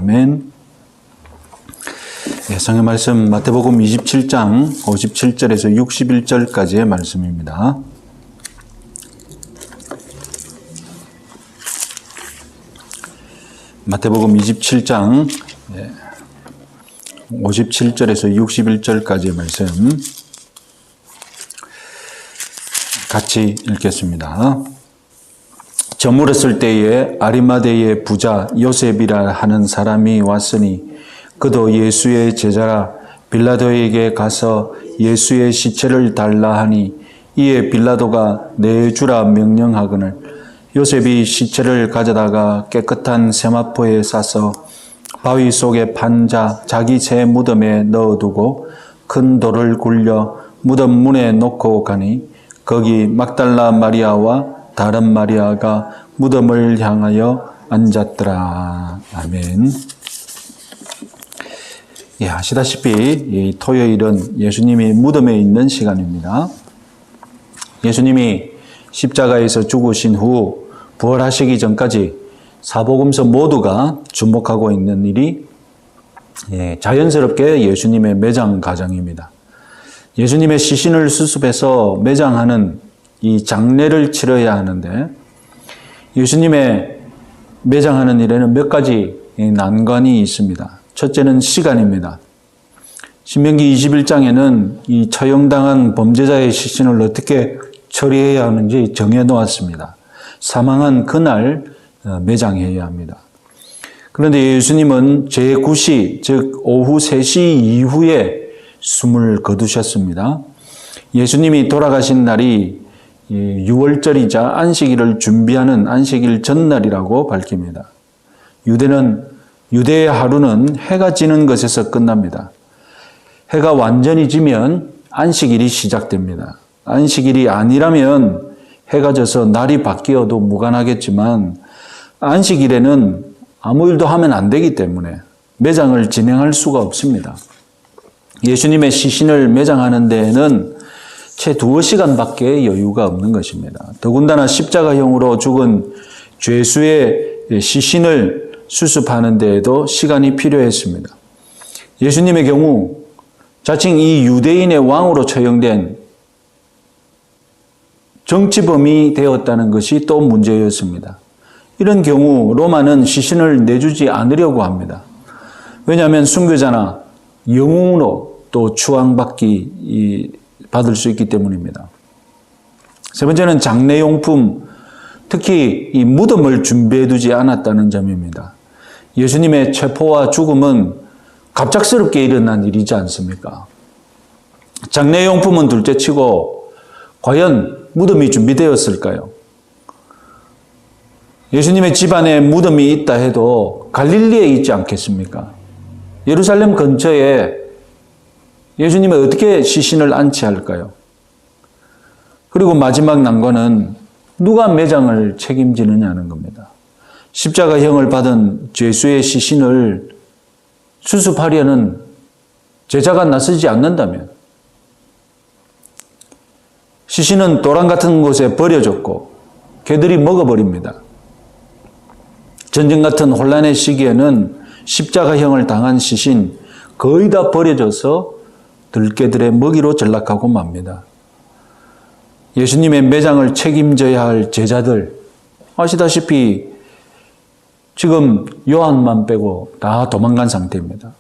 아멘. 성경 말씀 마태복음 27장 57절에서 61절까지의 말씀입니다. 마태복음 27장 57절에서 61절까지의 말씀 같이 읽겠습니다. 저물었을 때에 아리마대의 부자 요셉이라 하는 사람이 왔으니 그도 예수의 제자라. 빌라도에게 가서 예수의 시체를 달라 하니 이에 빌라도가 내주라 명령하거늘 요셉이 시체를 가져다가 깨끗한 세마포에 싸서 바위 속에 판자 자기 새 무덤에 넣어두고 큰 돌을 굴려 무덤 문에 놓고 가니 거기 막달라 마리아와 다른 마리아가 무덤을 향하여 앉았더라. 아멘. 아시다시피 이 토요일은 예수님이 무덤에 있는 시간입니다. 예수님이 십자가에서 죽으신 후 부활하시기 전까지 사복음서 모두가 주목하고 있는 일이 자연스럽게 예수님의 매장 과정입니다. 예수님의 시신을 수습해서 매장하는 이 장례를 치러야 하는데 예수님의 매장하는 일에는 몇 가지 난관이 있습니다. 첫째는 시간입니다. 신명기 21장에는 이 처형당한 범죄자의 시신을 어떻게 처리해야 하는지 정해놓았습니다. 사망한 그날 매장해야 합니다. 그런데 예수님은 제9시, 즉 오후 3시 이후에 숨을 거두셨습니다. 예수님이 돌아가신 날이 6월절이자 안식일을 준비하는 안식일 전날이라고 밝힙니다. 유대의 하루는 해가 지는 것에서 끝납니다. 해가 완전히 지면 안식일이 시작됩니다. 안식일이 아니라면 해가 져서 날이 바뀌어도 무관하겠지만 안식일에는 아무 일도 하면 안 되기 때문에 매장을 진행할 수가 없습니다. 예수님의 시신을 매장하는 데에는 채 2시간밖에 여유가 없는 것입니다. 더군다나 십자가형으로 죽은 죄수의 시신을 수습하는 데에도 시간이 필요했습니다. 예수님의 경우 자칭 이 유대인의 왕으로 처형된 정치범이 되었다는 것이 또 문제였습니다. 이런 경우 로마는 시신을 내주지 않으려고 합니다. 왜냐하면 순교자나 영웅으로 또 받을 수 있기 때문입니다. 세 번째는 장례용품, 특히 이 무덤을 준비해 두지 않았다는 점입니다. 예수님의 체포와 죽음은 갑작스럽게 일어난 일이지 않습니까? 장례용품은 둘째치고 과연 무덤이 준비되었을까요? 예수님의 집안에 무덤이 있다 해도 갈릴리에 있지 않겠습니까? 예루살렘 근처에 예수님이 어떻게 시신을 안치할까요? 그리고 마지막 난관은 누가 매장을 책임지느냐는 겁니다. 십자가형을 받은 죄수의 시신을 수습하려는 제자가 나서지 않는다면 시신은 도랑 같은 곳에 버려졌고 개들이 먹어버립니다. 전쟁 같은 혼란의 시기에는 십자가형을 당한 시신 거의 다 버려져서 들개들의 먹이로 전락하고 맙니다. 예수님의 매장을 책임져야 할 제자들, 아시다시피 지금 요한만 빼고 다 도망간 상태입니다.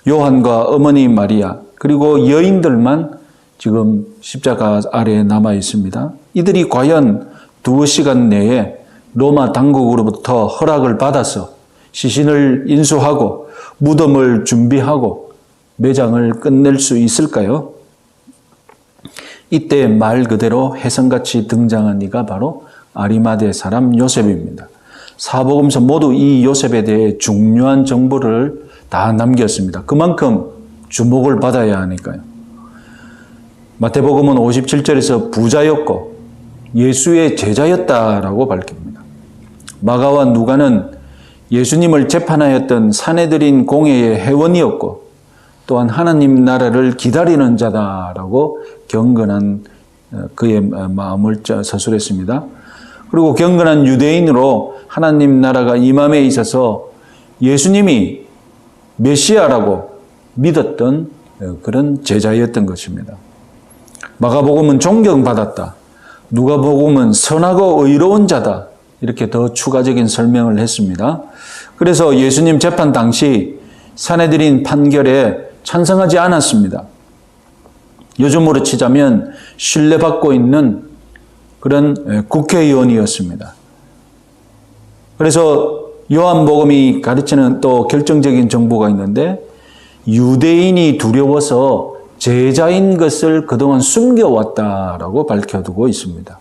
요한과 어머니 마리아 그리고 여인들만 지금 십자가 아래에 남아 있습니다. 이들이 과연 2시간 내에 로마 당국으로부터 허락을 받아서 시신을 인수하고 무덤을 준비하고 매장을 끝낼 수 있을까요? 이때 말 그대로 혜성같이 등장한 이가 바로 아리마대 사람 요셉입니다. 사복음서 모두 이 요셉에 대해 중요한 정보를 다 남겼습니다. 그만큼 주목을 받아야 하니까요. 마태복음은 57절에서 부자였고 예수의 제자였다라고 밝힙니다. 마가와 누가는 예수님을 재판하였던 사내들인 공회의 회원이었고 또한 하나님 나라를 기다리는 자다라고 경건한 그의 마음을 서술했습니다. 그리고 경건한 유대인으로 하나님 나라가 임함에 있어서 예수님이 메시아라고 믿었던 그런 제자였던 것입니다. 마가복음은 존경받았다. 누가복음은 선하고 의로운 자다. 이렇게 더 추가적인 설명을 했습니다. 그래서 예수님 재판 당시 산헤드린 판결에 찬성하지 않았습니다. 요즘으로 치자면 신뢰받고 있는 그런 국회의원이었습니다. 그래서 요한복음이 가르치는 또 결정적인 정보가 있는데 유대인이 두려워서 제자인 것을 그동안 숨겨왔다라고 밝혀두고 있습니다.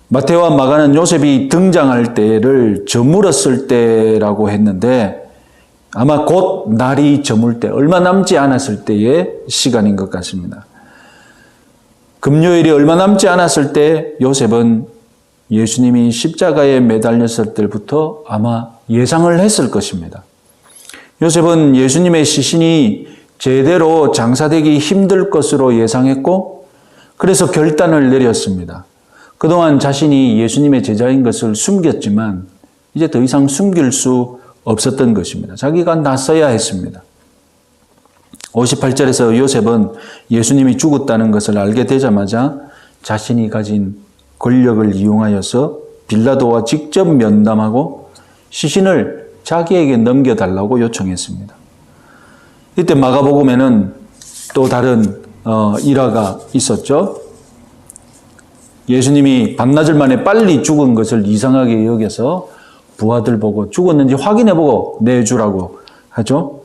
마태와 마가는 요셉이 등장할 때를 저물었을 때라고 했는데 아마 곧 날이 저물 때, 얼마 남지 않았을 때의 시간인 것 같습니다. 금요일이 얼마 남지 않았을 때 요셉은 예수님이 십자가에 매달렸을 때부터 아마 예상을 했을 것입니다. 요셉은 예수님의 시신이 제대로 장사되기 힘들 것으로 예상했고 그래서 결단을 내렸습니다. 그동안 자신이 예수님의 제자인 것을 숨겼지만 이제 더 이상 숨길 수 없었던 것입니다. 자기가 나서야 했습니다. 58절에서 요셉은 예수님이 죽었다는 것을 알게 되자마자 자신이 가진 권력을 이용하여서 빌라도와 직접 면담하고 시신을 자기에게 넘겨달라고 요청했습니다. 이때 마가복음에는 또 다른 일화가 있었죠. 예수님이 반나절 만에 빨리 죽은 것을 이상하게 여겨서 부하들 보고 죽었는지 확인해보고 내주라고 하죠.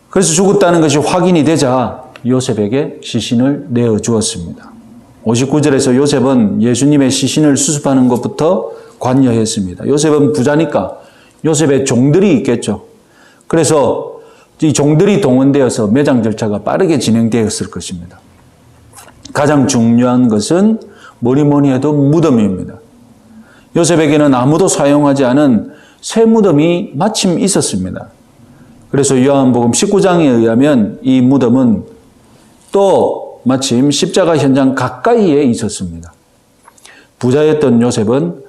그래서 죽었다는 것이 확인이 되자 요셉에게 시신을 내어주었습니다. 59절에서 요셉은 예수님의 시신을 수습하는 것부터 관여했습니다. 요셉은 부자니까 요셉의 종들이 있겠죠. 그래서 이 종들이 동원되어서 매장 절차가 빠르게 진행되었을 것입니다. 가장 중요한 것은 뭐니 해도 무덤입니다. 요셉에게는 아무도 사용하지 않은 새 무덤이 마침 있었습니다. 그래서 요한복음 19장에 의하면 이 무덤은 또 마침 십자가 현장 가까이에 있었습니다. 부자였던 요셉은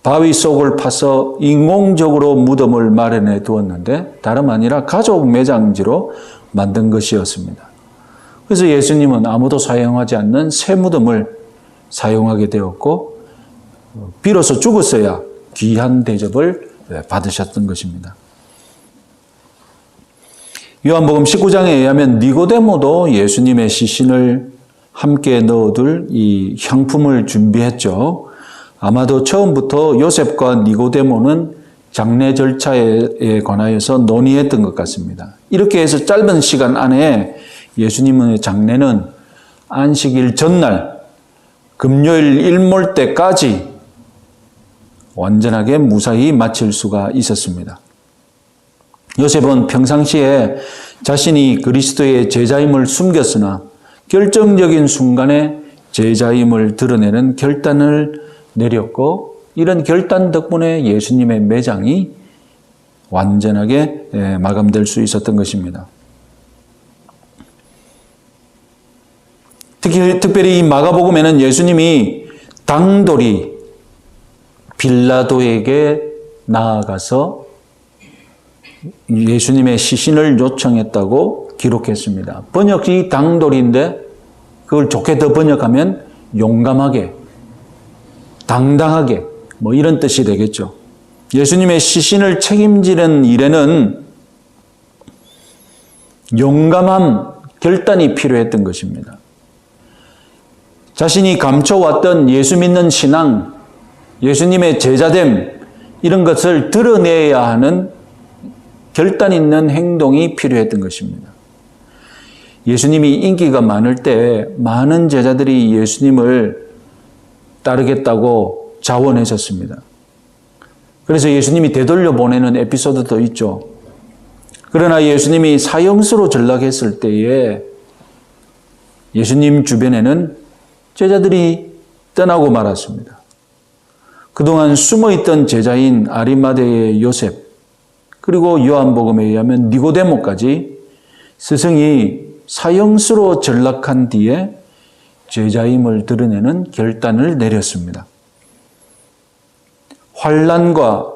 바위 속을 파서 인공적으로 무덤을 마련해 두었는데 다름 아니라 가족 매장지로 만든 것이었습니다. 그래서 예수님은 아무도 사용하지 않는 새 무덤을 사용하게 되었고 비로소 죽었어야 귀한 대접을 받으셨던 것입니다. 요한복음 19장에 의하면 니고데모도 예수님의 시신을 함께 넣어둘 이 향품을 준비했죠. 아마도 처음부터 요셉과 니고데모는 장례 절차에 관하여서 논의했던 것 같습니다. 이렇게 해서 짧은 시간 안에 예수님의 장례는 안식일 전날 금요일 일몰 때까지 완전하게 무사히 마칠 수가 있었습니다. 요셉은 평상시에 자신이 그리스도의 제자임을 숨겼으나 결정적인 순간에 제자임을 드러내는 결단을 내렸고 이런 결단 덕분에 예수님의 매장이 완전하게 마감될 수 있었던 것입니다. 특별히 이 마가복음에는 예수님이 당돌이 빌라도에게 나아가서 예수님의 시신을 요청했다고 기록했습니다. 번역이 당돌인데 그걸 좋게 더 번역하면 용감하게, 당당하게 뭐 이런 뜻이 되겠죠. 예수님의 시신을 책임지는 일에는 용감한 결단이 필요했던 것입니다. 자신이 감춰왔던 예수 믿는 신앙, 예수님의 제자됨 이런 것을 드러내야 하는 결단 있는 행동이 필요했던 것입니다. 예수님이 인기가 많을 때 많은 제자들이 예수님을 따르겠다고 자원하셨습니다. 그래서 예수님이 되돌려 보내는 에피소드도 있죠. 그러나 예수님이 사형수로 전락했을 때에 예수님 주변에는 제자들이 떠나고 말았습니다. 그동안 숨어있던 제자인 아리마대의 요셉 그리고 요한복음에 의하면 니고데모까지 스승이 사형수로 전락한 뒤에 제자임을 드러내는 결단을 내렸습니다. 환난과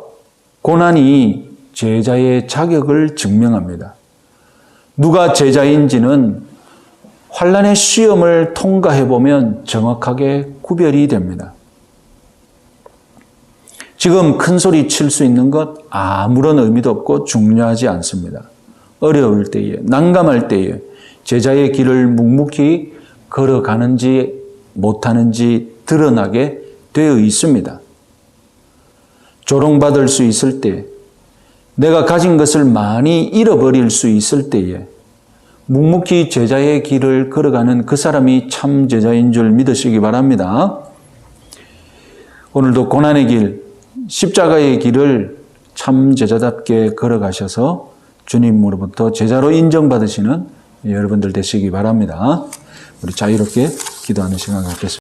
고난이 제자의 자격을 증명합니다. 누가 제자인지는 환난의 시험을 통과해 보면 정확하게 구별이 됩니다. 지금 큰 소리 칠 수 있는 것 아무런 의미도 없고 중요하지 않습니다. 어려울 때에, 난감할 때에 제자의 길을 묵묵히 걸어가는지 못하는지 드러나게 되어 있습니다. 조롱받을 수 있을 때, 내가 가진 것을 많이 잃어버릴 수 있을 때에 묵묵히 제자의 길을 걸어가는 그 사람이 참 제자인 줄 믿으시기 바랍니다. 오늘도 고난의 길, 십자가의 길을 참 제자답게 걸어가셔서 주님으로부터 제자로 인정받으시는 여러분들 되시기 바랍니다. 우리 자유롭게 기도하는 시간 갖겠습니다.